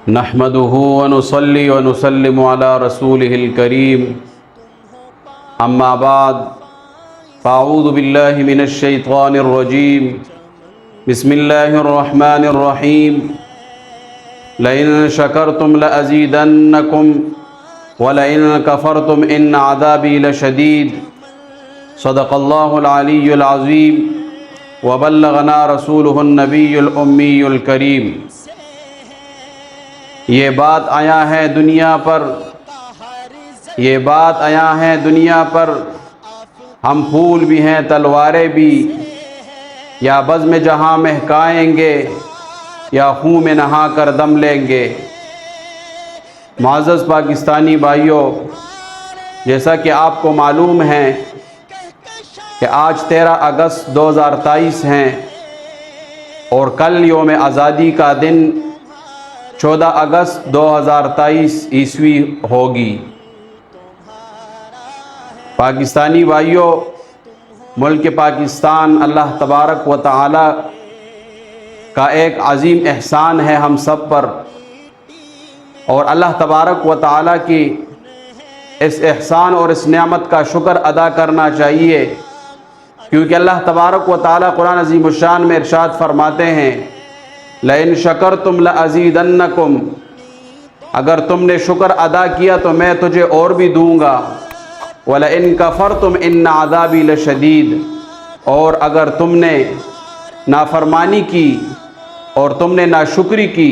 نحمده ونصلي ونسلم على رسوله الكريم اما بعد فاعوذ بالله من الشيطان الرجيم بسم الله الرحمن الرحيم لئن شكرتم لأزيدنكم ولئن كفرتم إن عذابي لشديد صدق الله العلي العظيم وبلغنا رسوله النبي الأمي الكريم۔ یہ بات آیا ہے دنیا پر، یہ بات آیا ہے دنیا پر، ہم پھول بھی ہیں تلواریں بھی، یا بزم جہاں مہکائیں گے یا خون میں نہا کر دم لیں گے۔ معزز پاکستانی بھائیوں، جیسا کہ آپ کو معلوم ہے کہ آج 13 اگست 2023 ہیں اور کل یوم آزادی کا دن 14 اگست 2023 عیسوی ہوگی۔ پاکستانی بھائیوں، ملک پاکستان اللہ تبارک و تعالی کا ایک عظیم احسان ہے ہم سب پر، اور اللہ تبارک و تعالی کی اس احسان اور اس نعمت کا شکر ادا کرنا چاہیے، کیونکہ اللہ تبارک و تعالی قرآن عظیم الشان میں ارشاد فرماتے ہیں لئن شکرتم لازیدنکم، اگر تم نے شکر ادا کیا تو میں تجھے اور بھی دوں گا، ولئن کفرتم ان عذابی لشدید، اور اگر تم نے نافرمانی کی اور تم نے ناشکری کی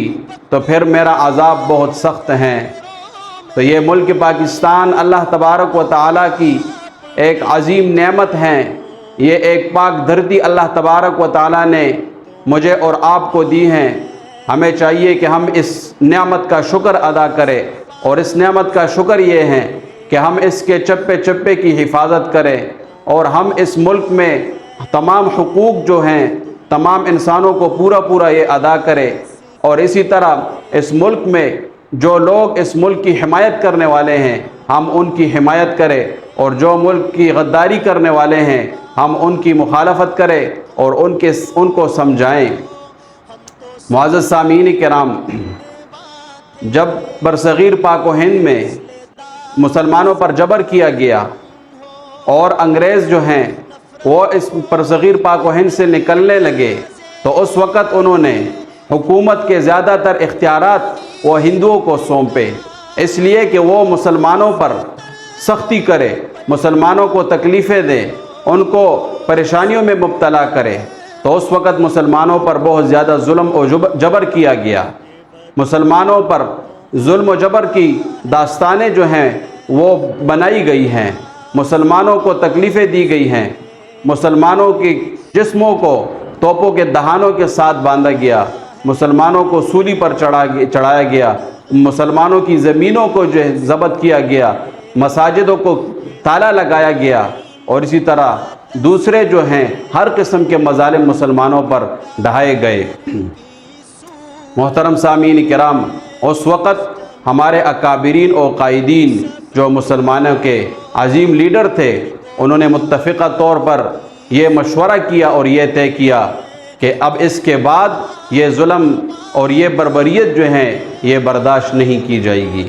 تو پھر میرا عذاب بہت سخت ہے۔ تو یہ ملک پاکستان اللہ تبارک و تعالی کی ایک عظیم نعمت ہے، یہ ایک پاک دھرتی اللہ تبارک و تعالی نے مجھے اور آپ کو دی ہیں۔ ہمیں چاہیے کہ ہم اس نعمت کا شکر ادا کریں، اور اس نعمت کا شکر یہ ہے کہ ہم اس کے چپے چپے کی حفاظت کریں، اور ہم اس ملک میں تمام حقوق جو ہیں تمام انسانوں کو پورا یہ ادا کریں، اور اسی طرح اس ملک میں جو لوگ اس ملک کی حمایت کرنے والے ہیں ہم ان کی حمایت کریں، اور جو ملک کی غداری کرنے والے ہیں ہم ان کی مخالفت کریں اور ان کو سمجھائیں۔ معزز سامعین کرام، جب برصغیر پاک و ہند میں مسلمانوں پر جبر کیا گیا اور انگریز جو ہیں وہ اس برصغیر پاک و ہند سے نکلنے لگے، تو اس وقت انہوں نے حکومت کے زیادہ تر اختیارات وہ ہندوؤں کو سونپے، اس لیے کہ وہ مسلمانوں پر سختی کرے، مسلمانوں کو تکلیفیں دے، ان کو پریشانیوں میں مبتلا کرے۔ تو اس وقت مسلمانوں پر بہت زیادہ ظلم و جبر کیا گیا، مسلمانوں پر ظلم و جبر کی داستانیں جو ہیں وہ بنائی گئی ہیں، مسلمانوں کو تکلیفیں دی گئی ہیں، مسلمانوں کی جسموں کو توپوں کے دہانوں کے ساتھ باندھا گیا، مسلمانوں کو سولی پر چڑھایا گیا، مسلمانوں کی زمینوں کو جو ہے ضبط کیا گیا، مساجدوں کو تالا لگایا گیا، اور اسی طرح دوسرے جو ہیں ہر قسم کے مظالم مسلمانوں پر ڈھائے گئے۔ محترم سامعین کرام، اس وقت ہمارے اکابرین و قائدین جو مسلمانوں کے عظیم لیڈر تھے، انہوں نے متفقہ طور پر یہ مشورہ کیا اور یہ طے کیا کہ اب اس کے بعد یہ ظلم اور یہ بربریت جو ہیں یہ برداشت نہیں کی جائے گی،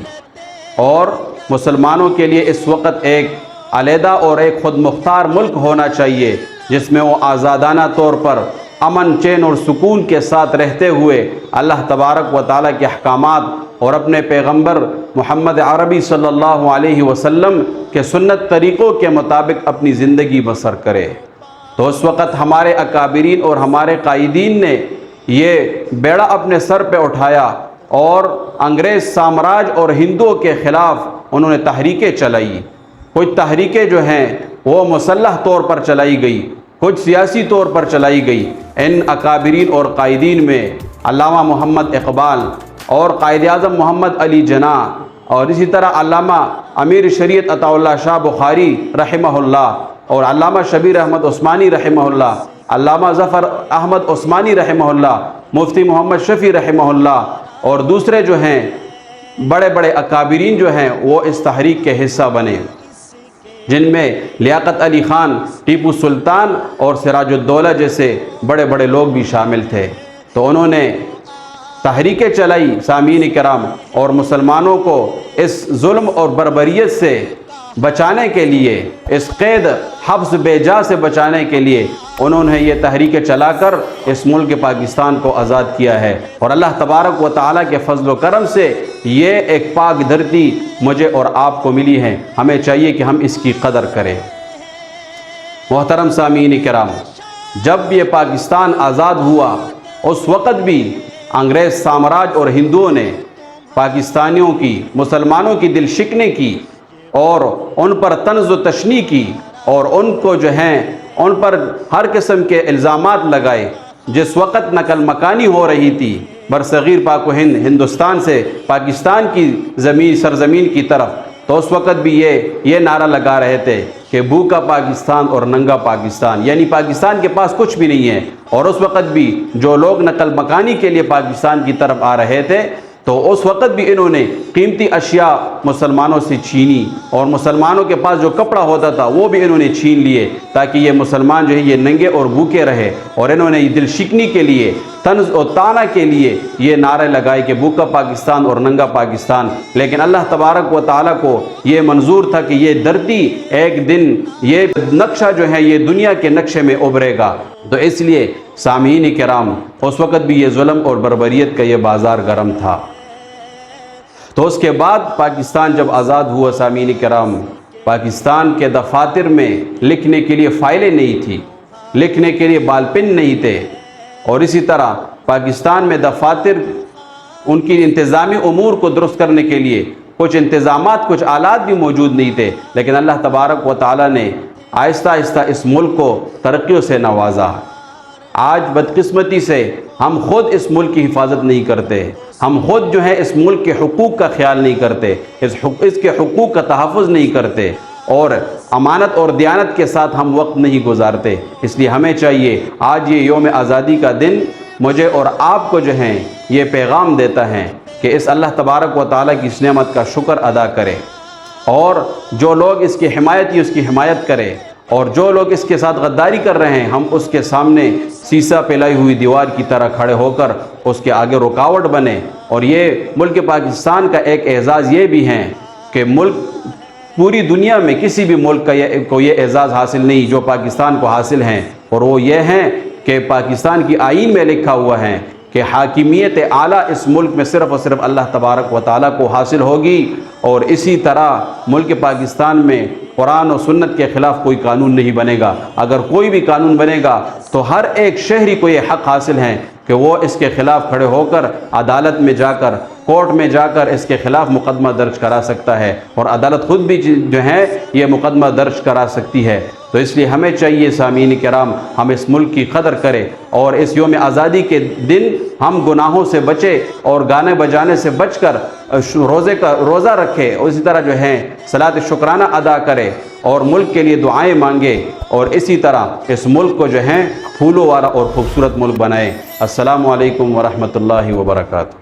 اور مسلمانوں کے لیے اس وقت ایک علیحدہ اور ایک خود مختار ملک ہونا چاہیے، جس میں وہ آزادانہ طور پر امن چین اور سکون کے ساتھ رہتے ہوئے اللہ تبارک و تعالیٰ کے احکامات اور اپنے پیغمبر محمد عربی صلی اللہ علیہ وسلم کے سنت طریقوں کے مطابق اپنی زندگی بسر کرے۔ تو اس وقت ہمارے اکابرین اور ہمارے قائدین نے یہ بیڑا اپنے سر پہ اٹھایا، اور انگریز سامراج اور ہندوؤں کے خلاف انہوں نے تحریکیں چلائی۔ کچھ تحریکیں جو ہیں وہ مسلح طور پر چلائی گئی، کچھ سیاسی طور پر چلائی گئی۔ ان اکابرین اور قائدین میں علامہ محمد اقبال اور قائد اعظم محمد علی جناح، اور اسی طرح علامہ امیر شریعت عطا اللہ شاہ بخاری رحمہ اللہ، اور علامہ شبیر احمد عثمانی رحمہ اللہ، علامہ ظفر احمد عثمانی رحمہ اللہ، مفتی محمد شفیع رحمہ اللہ، اور دوسرے جو ہیں بڑے بڑے اکابرین جو ہیں وہ اس تحریک کے حصہ بنے، جن میں لیاقت علی خان، ٹیپو سلطان اور سراج الدولہ جیسے بڑے بڑے لوگ بھی شامل تھے۔ تو انہوں نے تحریکیں چلائی سامعین کرام، اور مسلمانوں کو اس ظلم اور بربریت سے بچانے کے لیے، اس قید حبس بے جا سے بچانے کے لیے انہوں نے یہ تحریکیں چلا کر اس ملک پاکستان کو آزاد کیا ہے۔ اور اللہ تبارک و تعالیٰ کے فضل و کرم سے یہ ایک پاک دھرتی مجھے اور آپ کو ملی ہے، ہمیں چاہیے کہ ہم اس کی قدر کریں۔ محترم سامعین کرام، جب یہ پاکستان آزاد ہوا اس وقت بھی انگریز سامراج اور ہندوؤں نے پاکستانیوں کی، مسلمانوں کی دل شکنی کی اور ان پر طنز و تشنیع کی، اور ان کو جو ہیں ان پر ہر قسم کے الزامات لگائے۔ جس وقت نقل مکانی ہو رہی تھی برصغیر پاک و ہند، ہندوستان سے پاکستان کی سرزمین کی طرف، تو اس وقت بھی یہ نعرہ لگا رہے تھے کہ بھوکا پاکستان اور ننگا پاکستان، یعنی پاکستان کے پاس کچھ بھی نہیں ہے۔ اور اس وقت بھی جو لوگ نقل مکانی کے لیے پاکستان کی طرف آ رہے تھے تو اس وقت بھی انہوں نے قیمتی اشیاء مسلمانوں سے چھینی، اور مسلمانوں کے پاس جو کپڑا ہوتا تھا وہ بھی انہوں نے چھین لیے، تاکہ یہ مسلمان جو ہے یہ ننگے اور بھوکے رہے۔ اور انہوں نے دل شکنی کے لیے، طنز و طعنہ کے لیے یہ نعرے لگائے کہ بھوکا پاکستان اور ننگا پاکستان۔ لیکن اللہ تبارک و تعالیٰ کو یہ منظور تھا کہ یہ دھرتی ایک دن، یہ نقشہ جو ہے یہ دنیا کے نقشے میں ابھرے گا۔ تو اس لیے سامعین کرام، اس وقت بھی یہ ظلم اور بربریت کا یہ بازار گرم تھا۔ تو اس کے بعد پاکستان جب آزاد ہوا سامعین کرام، پاکستان کے دفاتر میں لکھنے کے لیے فائلیں نہیں تھی، لکھنے کے لیے بال پن نہیں تھے، اور اسی طرح پاکستان میں دفاتر ان کی انتظامی امور کو درست کرنے کے لیے کچھ انتظامات، کچھ آلات بھی موجود نہیں تھے۔ لیکن اللہ تبارک و تعالیٰ نے آہستہ آہستہ اس ملک کو ترقیوں سے نوازا۔ آج بدقسمتی سے ہم خود اس ملک کی حفاظت نہیں کرتے، ہم خود جو ہے اس ملک کے حقوق کا خیال نہیں کرتے، اس کے حقوق کا تحفظ نہیں کرتے، اور امانت اور دیانت کے ساتھ ہم وقت نہیں گزارتے۔ اس لیے ہمیں چاہیے، آج یہ یوم آزادی کا دن مجھے اور آپ کو جو ہے یہ پیغام دیتا ہے کہ اس اللہ تبارک و تعالیٰ کی اس نعمت کا شکر ادا کرے، اور جو لوگ اس کی حمایت اس کی حمایت کرے، اور جو لوگ اس کے ساتھ غداری کر رہے ہیں ہم اس کے سامنے سیسا پھیلائی ہوئی دیوار کی طرح کھڑے ہو کر اس کے آگے رکاوٹ بنے۔ اور یہ ملک پاکستان کا ایک اعزاز یہ بھی ہے کہ ملک پوری دنیا میں کسی بھی ملک کو یہ اعزاز حاصل نہیں جو پاکستان کو حاصل ہیں، اور وہ یہ ہیں کہ پاکستان کی آئین میں لکھا ہوا ہے کہ حاکمیت اعلیٰ اس ملک میں صرف اور صرف اللہ تبارک و تعالیٰ کو حاصل ہوگی۔ اور اسی طرح ملک پاکستان میں قرآن و سنت کے خلاف کوئی قانون نہیں بنے گا۔ اگر کوئی بھی قانون بنے گا تو ہر ایک شہری کو یہ حق حاصل ہے کہ وہ اس کے خلاف کھڑے ہو کر عدالت میں جا کر، کورٹ میں جا کر اس کے خلاف مقدمہ درج کرا سکتا ہے، اور عدالت خود بھی جو ہے یہ مقدمہ درج کرا سکتی ہے۔ تو اس لیے ہمیں چاہیے سامعین کرام، ہم اس ملک کی قدر کریں، اور اس یوم آزادی کے دن ہم گناہوں سے بچے اور گانے بجانے سے بچ کر روزہ رکھے، اور اسی طرح جو ہے صلاۃ شکرانہ ادا کرے اور ملک کے لیے دعائیں مانگے، اور اسی طرح اس ملک کو جو ہے پھولوں والا اور خوبصورت ملک بنائے۔ السلام علیکم ورحمۃ اللہ وبرکاتہ۔